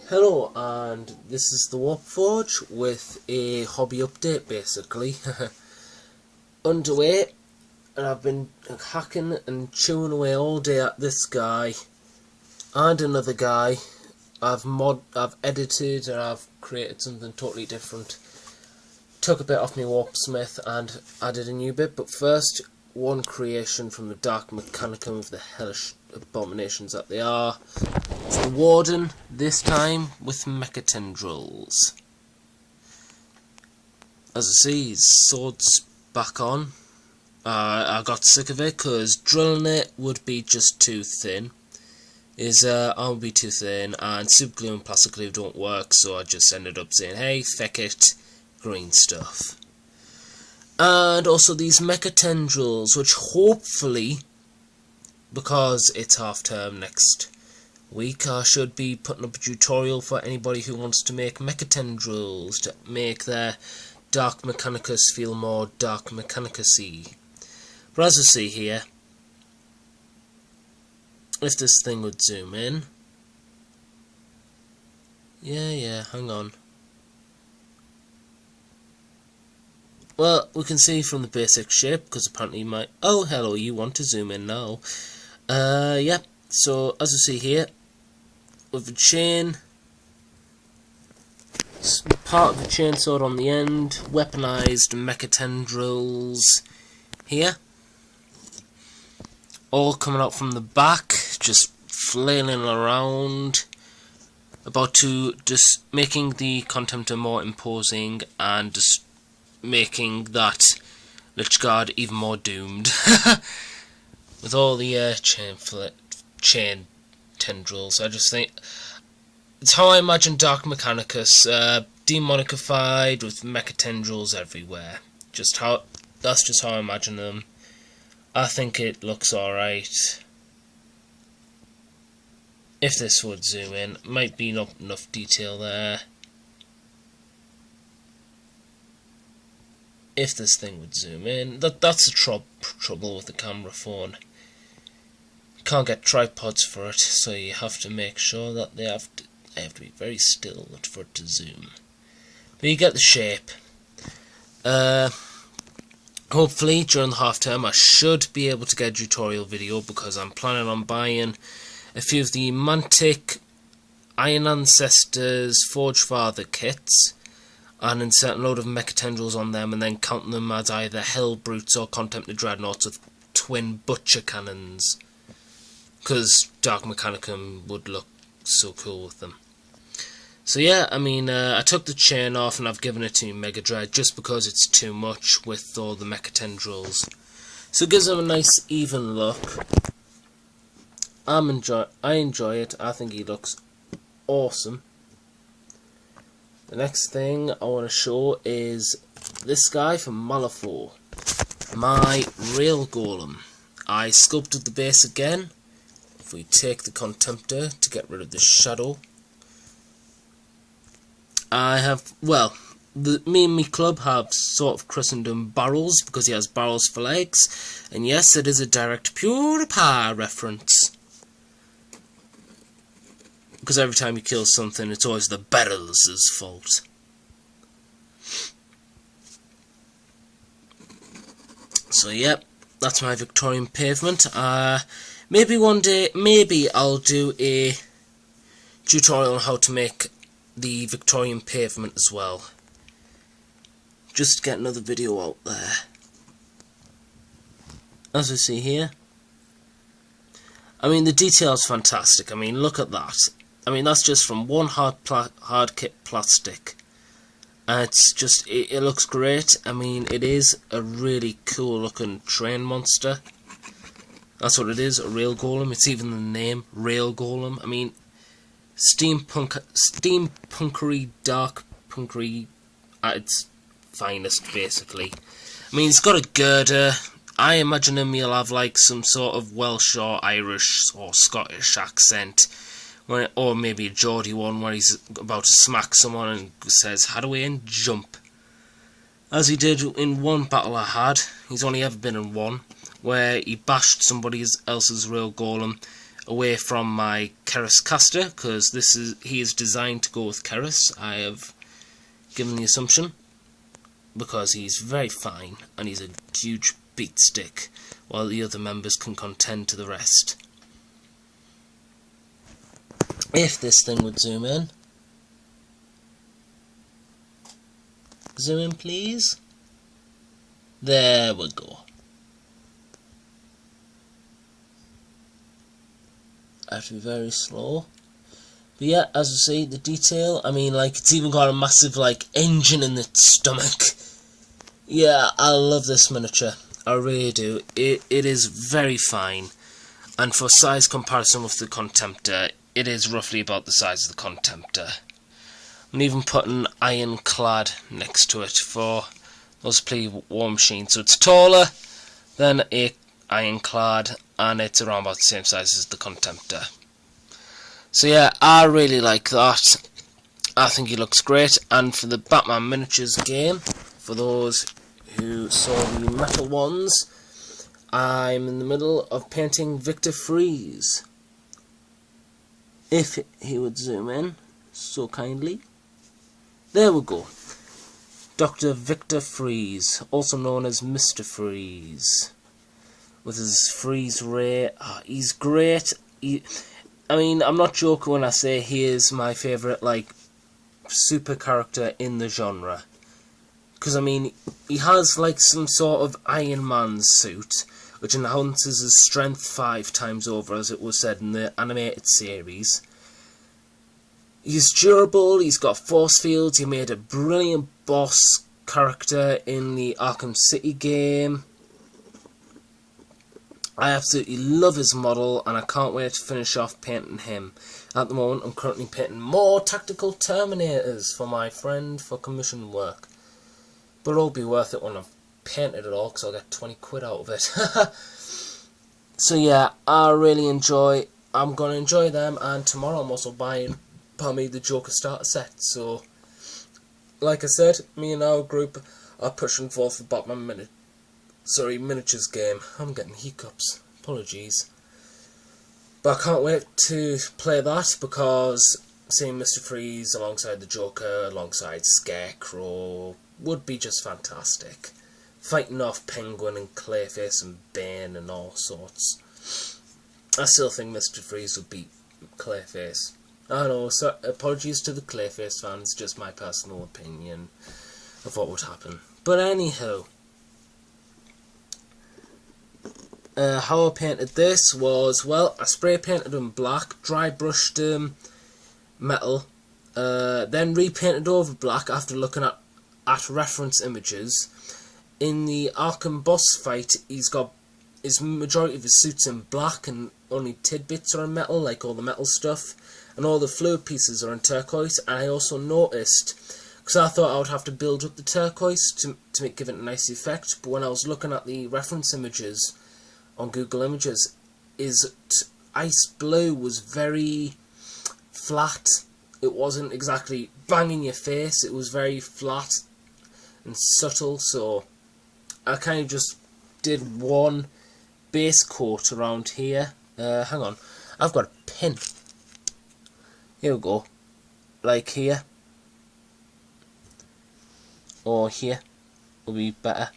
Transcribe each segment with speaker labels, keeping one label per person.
Speaker 1: Hello, and this is the Warp Forge with a hobby update basically. Underway, and I've been hacking and chewing away all day at this guy and another guy. I've edited and I've created something totally different. Took a bit off my Warpsmith and added a new bit, but first, one creation from the Dark Mechanicum of the hellish abominations that they are. It's the Warden, this time with mecha tendrils. As I see, his sword's back on. I got sick of it because drilling it would be just too thin. His arm would be too thin, and super glue and plastic glue don't work, so I just ended up saying, hey, feck it, green stuff. And also these mecha tendrils, which hopefully, because it's half term next week, I should be putting up a tutorial for anybody who wants to make mecha tendrils to make their Dark Mechanicus feel more Dark Mechanicus-y. But as I see here, if this thing would zoom in, yeah, hang on. Well, we can see from the basic shape, because apparently you might... Oh, hello, you want to zoom in now. Yeah, so as I see here, with the chain, part of the chainsword on the end, weaponized mecha tendrils here, all coming out from the back, just flailing around, about to just making the Contemptor more imposing and just making that Lich Guard even more doomed. With all the chain tendrils, I just think it's how I imagine Dark Mechanicus, demonicified with mecha tendrils everywhere. That's just how I imagine them. I think it looks alright. If this would zoom in, might be not enough detail there. If this thing would zoom in, that's the trouble with the camera phone. You can't get tripods for it, so you have to make sure that they have to be very still for it to zoom. But you get the shape. Hopefully during the half term I should be able to get a tutorial video, because I'm planning on buying a few of the Mantic Iron Ancestors Forge Father kits and insert a load of mecha tendrils on them, and then count them as either Hell Brutes or Contemptor Dreadnoughts with twin butcher cannons, because Dark Mechanicum would look so cool with them. So yeah, I mean, I took the chain off and I've given it to Mega Dread just because it's too much with all the mecha tendrils. So it gives them a nice even look. I enjoy it. I think he looks awesome. The next thing I want to show is this guy from Malifaux, my Rail Golem. I sculpted the base again. If we take the Contemptor to get rid of the shadow, I have, well, me and my club have sort of christened him Barrels because he has barrels for legs, and yes, it is a direct PewDiePie reference. Because every time he kills something, it's always the barrels' fault. So yep, that's my Victorian pavement. Maybe one day, maybe I'll do a tutorial on how to make the Victorian pavement as well. Just to get another video out there. As we see here, I mean, the detail is fantastic. I mean, look at that. I mean, that's just from one hard kit plastic. And it's just, it looks great. I mean, it is a really cool looking train monster. That's what it is, a Rail Golem. It's even the name, Rail Golem. I mean, steampunkery, dark punkery at its finest, basically. I mean, he's got a girder. I imagine him, he'll have like some sort of Welsh or Irish or Scottish accent, or maybe a Geordie one where he's about to smack someone and says, "How do we end? Jump." As he did in one battle I had, he's only ever been in one, where he bashed somebody else's Rail Golem away from my Keris caster, because he is designed to go with Keris. I have given the assumption, because he's very fine and he's a huge beat stick, while the other members can contend to the rest. If this thing would zoom in. Zoom in, please. There we go. I have to be very slow. But yeah, as I say, the detail, I mean, like, it's even got a massive, like, engine in its stomach. Yeah, I love this miniature. I really do. It is very fine. And for size comparison with the Contemptor, it is roughly about the size of the Contemptor. I'm even putting Ironclad next to it for those who play War Machine. So it's taller than a Ironclad, and it's around about the same size as the Contemptor. So yeah, I really like that. I think he looks great. And for the Batman Miniatures game, for those who saw the metal ones, I'm in the middle of painting Mr.Freeze. If he would zoom in so kindly. There we go. Dr. Mr.Freeze, also known as Mr. Freeze, with his freeze ray. Oh, he's great. I mean, I'm not joking when I say he is my favourite, like, super character in the genre. Because, I mean, he has, like, some sort of Iron Man suit, which enhances his strength 5 times over, as it was said in the animated series. He's durable, he's got force fields, he made a brilliant boss character in the Arkham City game. I absolutely love his model, and I can't wait to finish off painting him. At the moment, I'm currently painting more tactical Terminators for my friend for commission work. But it'll be worth it when I've painted it all, because I'll get 20 quid out of it. So yeah, I'm going to enjoy them, and tomorrow I'm also buying the Joker starter set. So, like I said, me and our group are pushing forth the Batman Miniatures game. I'm getting hiccups. Apologies. But I can't wait to play that, because seeing Mr. Freeze alongside the Joker, alongside Scarecrow, would be just fantastic. Fighting off Penguin and Clayface and Bane and all sorts. I still think Mr. Freeze would beat Clayface. I know, so apologies to the Clayface fans, just my personal opinion of what would happen. But anyhow, how I painted this was, well, I spray painted him black, dry brushed him metal, then repainted over black after looking at reference images. In the Arkham boss fight, he's got his majority of his suits in black, and only tidbits are in metal, like all the metal stuff, and all the fluid pieces are in turquoise. And I also noticed, because I thought I would have to build up the turquoise to give it a nice effect, but when I was looking at the reference images on Google Images, his ice blue was very flat. It wasn't exactly bang in your face, it was very flat and subtle, so I kind of just did one base coat around here. Hang on, I've got a pin. Here we go. Like here. Or here. Will be better.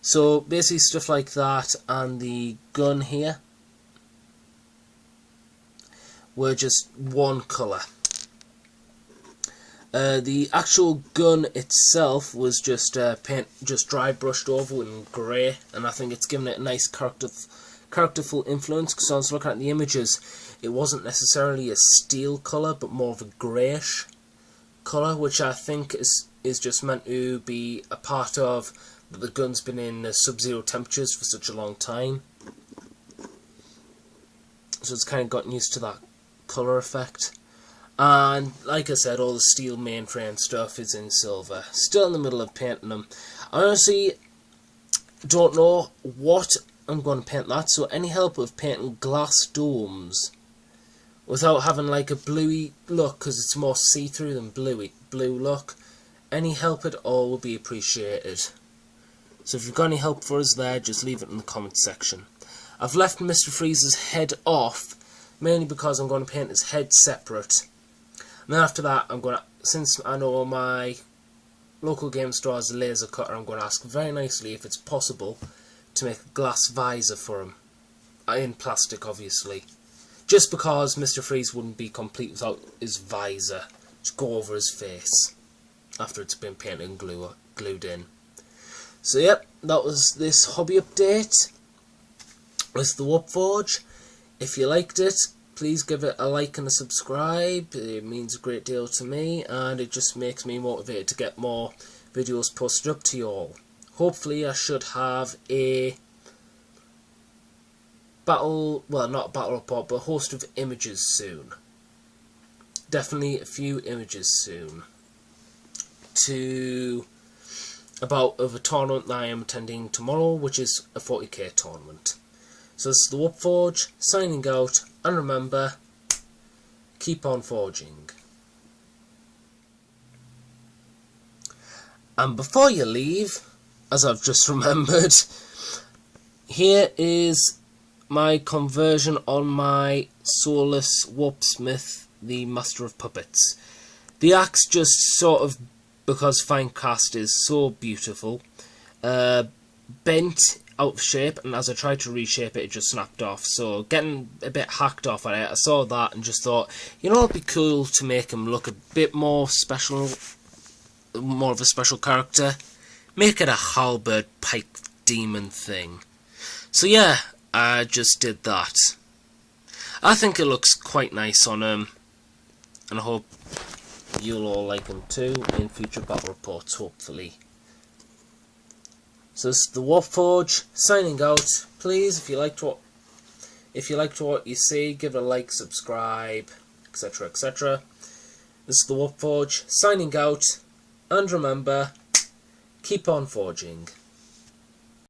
Speaker 1: So basically stuff like that, and the gun here were just one colour. The actual gun itself was just dry brushed over in grey, and I think it's given it a nice characterful influence, because I was looking at the images, it wasn't necessarily a steel colour, but more of a greyish colour, which I think is just meant to be a part of that the gun's been in sub-zero temperatures for such a long time. So it's kind of gotten used to that colour effect. And like I said, all the steel mainframe stuff is in silver. Still in the middle of painting them. I honestly don't know what I'm going to paint that, so any help with painting glass domes without having like a bluey look, because it's more see-through than blue look, any help at all would be appreciated. So if you've got any help for us there, just leave it in the comment section. I've left Mr. Freeze's head off mainly because I'm going to paint his head separate. And then after that, I'm going to, since I know my local game store has a laser cutter, I'm going to ask very nicely if it's possible to make a glass visor for him. In plastic, obviously. Just because Mr. Freeze wouldn't be complete without his visor to go over his face after it's been painted and glued in. So yep, that was this hobby update with the WIP Forge. If you liked it, please give it a like and a subscribe. It means a great deal to me, and it just makes me motivated to get more videos posted up to you all. Hopefully I should have a not battle report, but a host of images soon. Definitely a few images soon. About a tournament that I am attending tomorrow, which is a 40k tournament. So this is the WIP Forge, signing out, and remember, keep on forging. And before you leave, as I've just remembered, here is my conversion on my Soulless Warpsmith, the Master of Puppets. The axe just sort of, because Finecast is so beautiful, bent out of shape, and as I tried to reshape it, it just snapped off. So getting a bit hacked off at it, I saw that and just thought, you know, it'd be cool to make him look a bit more special, more of a special character. Make it a halberd pike demon thing. So yeah, I just did that. I think it looks quite nice on him, and I hope you'll all like him too in future battle reports, hopefully. So this is the WIP Forge signing out. Please, if you liked what you see, give it a like, subscribe, etc., etc. This is the WIP Forge signing out, and remember, keep on forging.